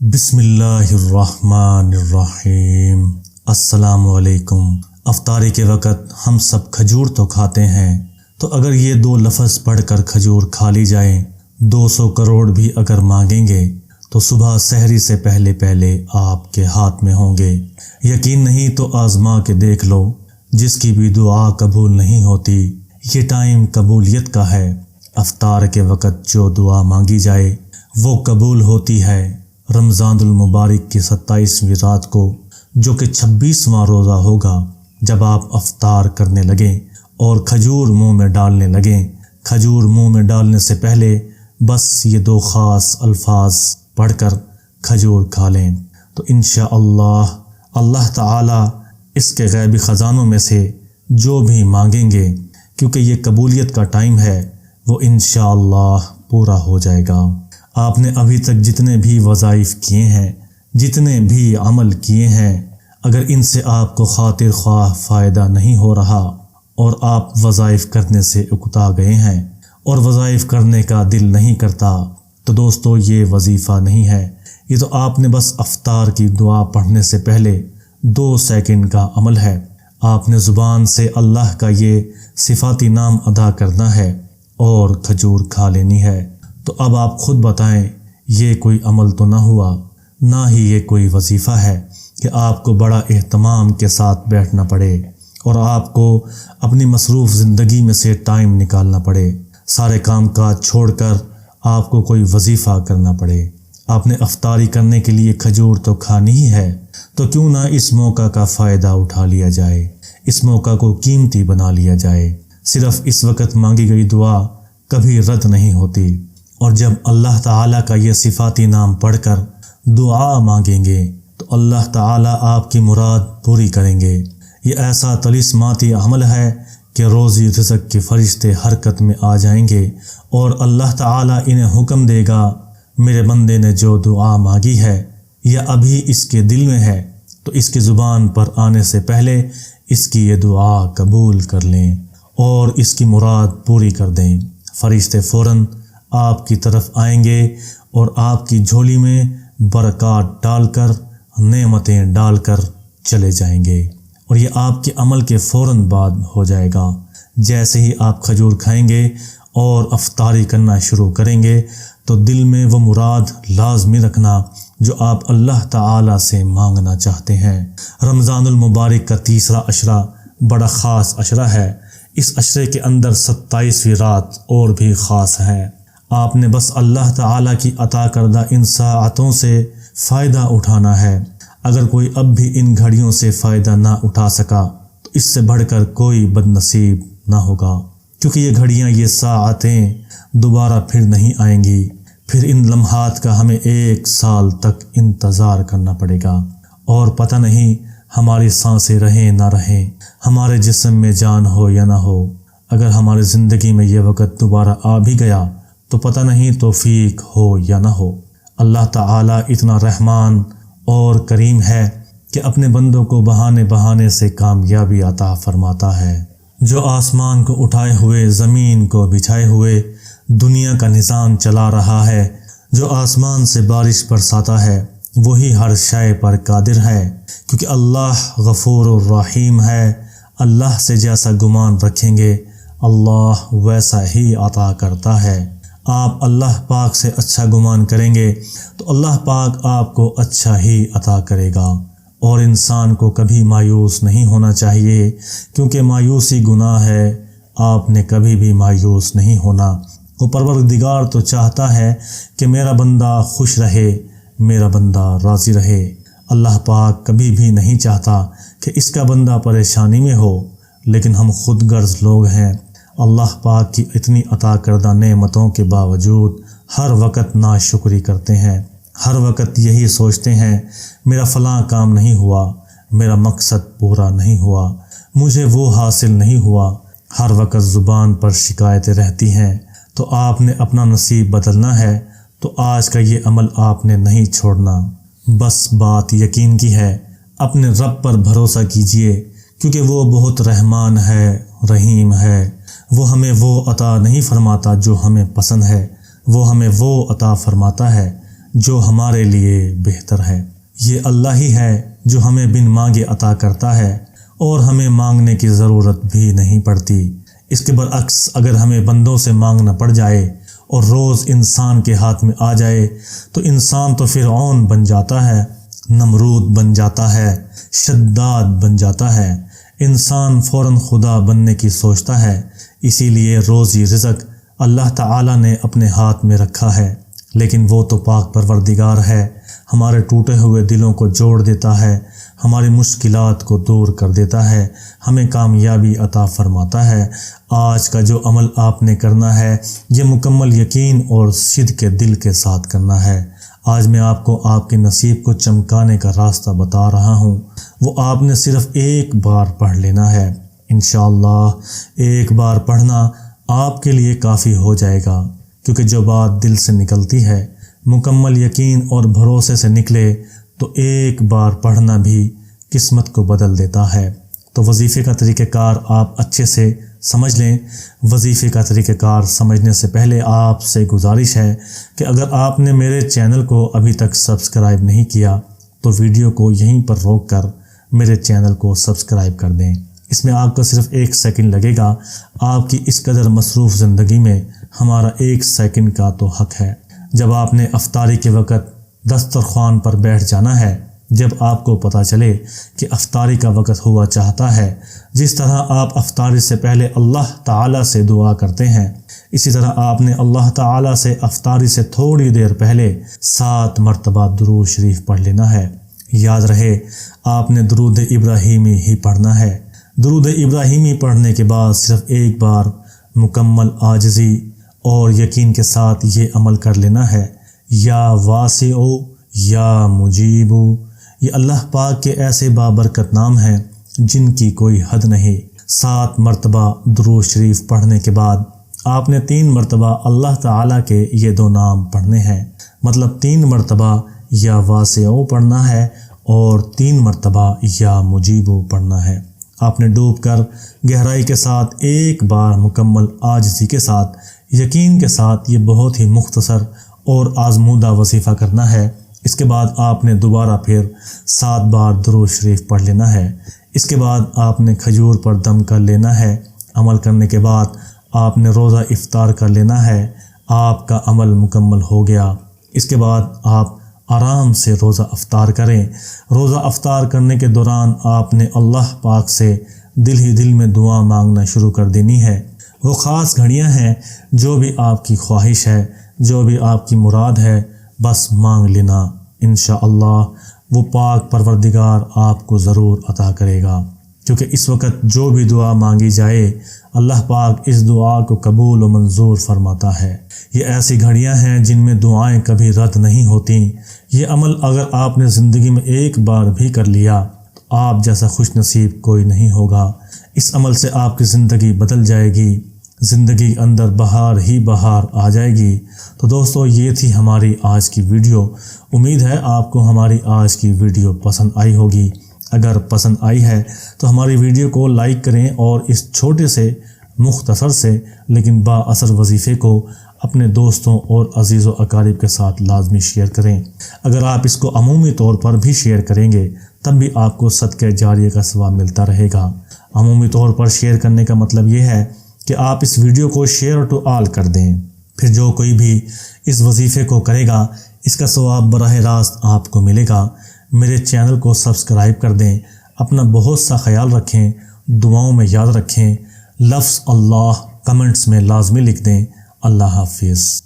بسم اللہ الرحمن الرحیم۔ السلام علیکم۔ افطاری کے وقت ہم سب کھجور تو کھاتے ہیں، تو اگر یہ دو لفظ پڑھ کر کھجور کھا لی جائیں، 200 کروڑ بھی اگر مانگیں گے تو صبح سحری سے پہلے پہلے آپ کے ہاتھ میں ہوں گے۔ یقین نہیں تو آزما کے دیکھ لو، جس کی بھی دعا قبول نہیں ہوتی، یہ ٹائم قبولیت کا ہے۔ افطار کے وقت جو دعا مانگی جائے وہ قبول ہوتی ہے۔ رمضان المبارک کی 27ویں رات کو، جو کہ 26واں روزہ ہوگا، جب آپ افطار کرنے لگیں اور کھجور منہ میں ڈالنے لگیں، کھجور منہ میں ڈالنے سے پہلے بس یہ دو خاص الفاظ پڑھ کر کھجور کھا لیں تو انشاءاللہ اللہ تعالی اس کے غیبی خزانوں میں سے جو بھی مانگیں گے، کیونکہ یہ قبولیت کا ٹائم ہے، وہ انشاءاللہ پورا ہو جائے گا۔ آپ نے ابھی تک جتنے بھی وظائف کیے ہیں، جتنے بھی عمل کیے ہیں، اگر ان سے آپ کو خاطر خواہ فائدہ نہیں ہو رہا اور آپ وظائف کرنے سے اکتا گئے ہیں اور وظائف کرنے کا دل نہیں کرتا، تو دوستو یہ وظیفہ نہیں ہے، یہ تو آپ نے بس افطار کی دعا پڑھنے سے پہلے 2 سیکنڈ کا عمل ہے۔ آپ نے زبان سے اللہ کا یہ صفاتی نام ادا کرنا ہے اور کھجور کھا لینی ہے۔ تو اب آپ خود بتائیں، یہ کوئی عمل تو نہ ہوا، نہ ہی یہ کوئی وظیفہ ہے کہ آپ کو بڑا اہتمام کے ساتھ بیٹھنا پڑے اور آپ کو اپنی مصروف زندگی میں سے ٹائم نکالنا پڑے، سارے کام کاج چھوڑ کر آپ کو کوئی وظیفہ کرنا پڑے۔ آپ نے افطاری کرنے کے لیے کھجور تو کھانی ہی ہے، تو کیوں نہ اس موقع کا فائدہ اٹھا لیا جائے، اس موقع کو قیمتی بنا لیا جائے۔ صرف اس وقت مانگی گئی دعا کبھی رد نہیں ہوتی، اور جب اللہ تعالیٰ کا یہ صفاتی نام پڑھ کر دعا مانگیں گے تو اللہ تعالیٰ آپ کی مراد پوری کریں گے۔ یہ ایسا طلسماتی عمل ہے کہ روزی رزق کے فرشتے حرکت میں آ جائیں گے اور اللہ تعالیٰ انہیں حکم دے گا، میرے بندے نے جو دعا مانگی ہے یا ابھی اس کے دل میں ہے، تو اس کی زبان پر آنے سے پہلے اس کی یہ دعا قبول کر لیں اور اس کی مراد پوری کر دیں۔ فرشتے فوراً آپ کی طرف آئیں گے اور آپ کی جھولی میں برکات ڈال کر، نعمتیں ڈال کر چلے جائیں گے، اور یہ آپ کے عمل کے فوراً بعد ہو جائے گا۔ جیسے ہی آپ کھجور کھائیں گے اور افطاری کرنا شروع کریں گے تو دل میں وہ مراد لازمی رکھنا جو آپ اللہ تعالی سے مانگنا چاہتے ہیں۔ رمضان المبارک کا 3واں عشرہ بڑا خاص عشرہ ہے۔ اس عشرے کے اندر 27ویں رات اور بھی خاص ہے۔ آپ نے بس اللہ تعالیٰ کی عطا کردہ ان ساعتوں سے فائدہ اٹھانا ہے۔ اگر کوئی اب بھی ان گھڑیوں سے فائدہ نہ اٹھا سکا تو اس سے بڑھ کر کوئی بد نصیب نہ ہوگا، کیونکہ یہ گھڑیاں، یہ ساعتیں دوبارہ پھر نہیں آئیں گی۔ پھر ان لمحات کا ہمیں 1 سال تک انتظار کرنا پڑے گا، اور پتہ نہیں ہماری سانسیں رہیں نہ رہیں، ہمارے جسم میں جان ہو یا نہ ہو۔ اگر ہماری زندگی میں یہ وقت دوبارہ آ بھی گیا تو پتہ نہیں توفیق ہو یا نہ ہو۔ اللہ تعالیٰ اتنا رحمان اور کریم ہے کہ اپنے بندوں کو بہانے بہانے سے کامیابی عطا فرماتا ہے۔ جو آسمان کو اٹھائے ہوئے زمین کو بچھائے ہوئے دنیا کا نظام چلا رہا ہے، جو آسمان سے بارش برساتا ہے، وہی ہر شے پر قادر ہے، کیونکہ اللہ غفور الرحیم ہے۔ اللہ سے جیسا گمان رکھیں گے، اللہ ویسا ہی عطا کرتا ہے۔ آپ اللہ پاک سے اچھا گمان کریں گے تو اللہ پاک آپ کو اچھا ہی عطا کرے گا، اور انسان کو کبھی مایوس نہیں ہونا چاہیے، کیونکہ مایوسی گناہ ہے۔ آپ نے کبھی بھی مایوس نہیں ہونا۔ وہ پروردگار تو چاہتا ہے کہ میرا بندہ خوش رہے، میرا بندہ راضی رہے۔ اللہ پاک کبھی بھی نہیں چاہتا کہ اس کا بندہ پریشانی میں ہو، لیکن ہم خود غرض لوگ ہیں۔ اللہ پاک کی اتنی عطا کردہ نعمتوں کے باوجود ہر وقت ناشکری کرتے ہیں، ہر وقت یہی سوچتے ہیں، میرا فلاں کام نہیں ہوا، میرا مقصد پورا نہیں ہوا، مجھے وہ حاصل نہیں ہوا۔ ہر وقت زبان پر شکایتیں رہتی ہیں۔ تو آپ نے اپنا نصیب بدلنا ہے تو آج کا یہ عمل آپ نے نہیں چھوڑنا۔ بس بات یقین کی ہے، اپنے رب پر بھروسہ کیجئے، کیونکہ وہ بہت رحمان ہے، رحیم ہے۔ وہ ہمیں وہ عطا نہیں فرماتا جو ہمیں پسند ہے، وہ ہمیں وہ عطا فرماتا ہے جو ہمارے لیے بہتر ہے۔ یہ اللہ ہی ہے جو ہمیں بن مانگے عطا کرتا ہے اور ہمیں مانگنے کی ضرورت بھی نہیں پڑتی۔ اس کے برعکس اگر ہمیں بندوں سے مانگنا پڑ جائے اور روز انسان کے ہاتھ میں آ جائے تو انسان تو فرعون بن جاتا ہے، نمرود بن جاتا ہے، شداد بن جاتا ہے۔ انسان فوراً خدا بننے کی سوچتا ہے۔ اسی لیے روزی رزق اللہ تعالیٰ نے اپنے ہاتھ میں رکھا ہے، لیکن وہ تو پاک پروردگار ہے، ہمارے ٹوٹے ہوئے دلوں کو جوڑ دیتا ہے، ہماری مشکلات کو دور کر دیتا ہے، ہمیں کامیابی عطا فرماتا ہے۔ آج کا جو عمل آپ نے کرنا ہے یہ مکمل یقین اور صدق کے دل کے ساتھ کرنا ہے۔ آج میں آپ کو آپ کے نصیب کو چمکانے کا راستہ بتا رہا ہوں، وہ آپ نے صرف ایک بار پڑھ لینا ہے۔ انشاءاللہ ایک بار پڑھنا آپ کے لیے کافی ہو جائے گا، کیونکہ جو بات دل سے نکلتی ہے، مکمل یقین اور بھروسے سے نکلے تو ایک بار پڑھنا بھی قسمت کو بدل دیتا ہے۔ تو وظیفے کا طریقہ کار آپ اچھے سے سمجھ لیں۔ وظیفے کا طریقہ کار سمجھنے سے پہلے آپ سے گزارش ہے کہ اگر آپ نے میرے چینل کو ابھی تک سبسکرائب نہیں کیا تو ویڈیو کو یہیں پر روک کر میرے چینل کو سبسکرائب کر دیں۔ اس میں آپ کا صرف 1 سیکنڈ لگے گا۔ آپ کی اس قدر مصروف زندگی میں ہمارا 1 سیکنڈ کا تو حق ہے۔ جب آپ نے افطاری کے وقت دسترخوان پر بیٹھ جانا ہے، جب آپ کو پتہ چلے کہ افطاری کا وقت ہوا چاہتا ہے، جس طرح آپ افطاری سے پہلے اللہ تعالیٰ سے دعا کرتے ہیں، اسی طرح آپ نے اللہ تعالیٰ سے افطاری سے تھوڑی دیر پہلے 7 مرتبہ درود شریف پڑھ لینا ہے۔ یاد رہے آپ نے درود ابراہیمی ہی پڑھنا ہے۔ درود ابراہیمی پڑھنے کے بعد صرف ایک بار مکمل عاجزی اور یقین کے ساتھ یہ عمل کر لینا ہے، یا واسع یا مجیب۔ یہ اللہ پاک کے ایسے بابرکت نام ہیں جن کی کوئی حد نہیں۔ 7 مرتبہ درود شریف پڑھنے کے بعد آپ نے 3 مرتبہ اللہ تعالیٰ کے یہ 2 نام پڑھنے ہیں، مطلب 3 مرتبہ یا واسع پڑھنا ہے اور 3 مرتبہ یا مجیب پڑھنا ہے۔ آپ نے ڈوب کر گہرائی کے ساتھ ایک بار مکمل عاجزی کے ساتھ یقین کے ساتھ یہ بہت ہی مختصر اور آزمودہ وظیفہ کرنا ہے۔ اس کے بعد آپ نے دوبارہ پھر 7 بار درود شریف پڑھ لینا ہے۔ اس کے بعد آپ نے کھجور پر دم کر لینا ہے۔ عمل کرنے کے بعد آپ نے روزہ افطار کر لینا ہے۔ آپ کا عمل مکمل ہو گیا۔ اس کے بعد آپ آرام سے روزہ افطار کریں۔ روزہ افطار کرنے کے دوران آپ نے اللہ پاک سے دل ہی دل میں دعا مانگنا شروع کر دینی ہے۔ وہ خاص گھڑیاں ہیں، جو بھی آپ کی خواہش ہے، جو بھی آپ کی مراد ہے، بس مانگ لینا۔ انشاءاللہ وہ پاک پروردگار آپ کو ضرور عطا کرے گا، کیونکہ اس وقت جو بھی دعا مانگی جائے اللہ پاک اس دعا کو قبول و منظور فرماتا ہے۔ یہ ایسی گھڑیاں ہیں جن میں دعائیں کبھی رد نہیں ہوتیں۔ یہ عمل اگر آپ نے زندگی میں ایک بار بھی کر لیا تو آپ جیسا خوش نصیب کوئی نہیں ہوگا۔ اس عمل سے آپ کی زندگی بدل جائے گی، زندگی اندر بہار ہی بہار آ جائے گی۔ تو دوستو یہ تھی ہماری آج کی ویڈیو۔ امید ہے آپ کو ہماری آج کی ویڈیو پسند آئی ہوگی۔ اگر پسند آئی ہے تو ہماری ویڈیو کو لائک کریں اور اس چھوٹے سے مختصر سے لیکن با اثر وظیفے کو اپنے دوستوں اور عزیز و اقارب کے ساتھ لازمی شیئر کریں۔ اگر آپ اس کو عمومی طور پر بھی شیئر کریں گے تب بھی آپ کو صدقہ جاریہ کا ثواب ملتا رہے گا۔ عمومی طور پر شیئر کرنے کا مطلب یہ ہے کہ آپ اس ویڈیو کو شیئر ٹو آل کر دیں، پھر جو کوئی بھی اس وظیفے کو کرے گا اس کا ثواب براہ راست آپ کو ملے گا۔ میرے چینل کو سبسکرائب کر دیں۔ اپنا بہت سا خیال رکھیں، دعاؤں میں یاد رکھیں۔ لفظ اللہ کمنٹس میں لازمی لکھ دیں۔ اللہ حافظ۔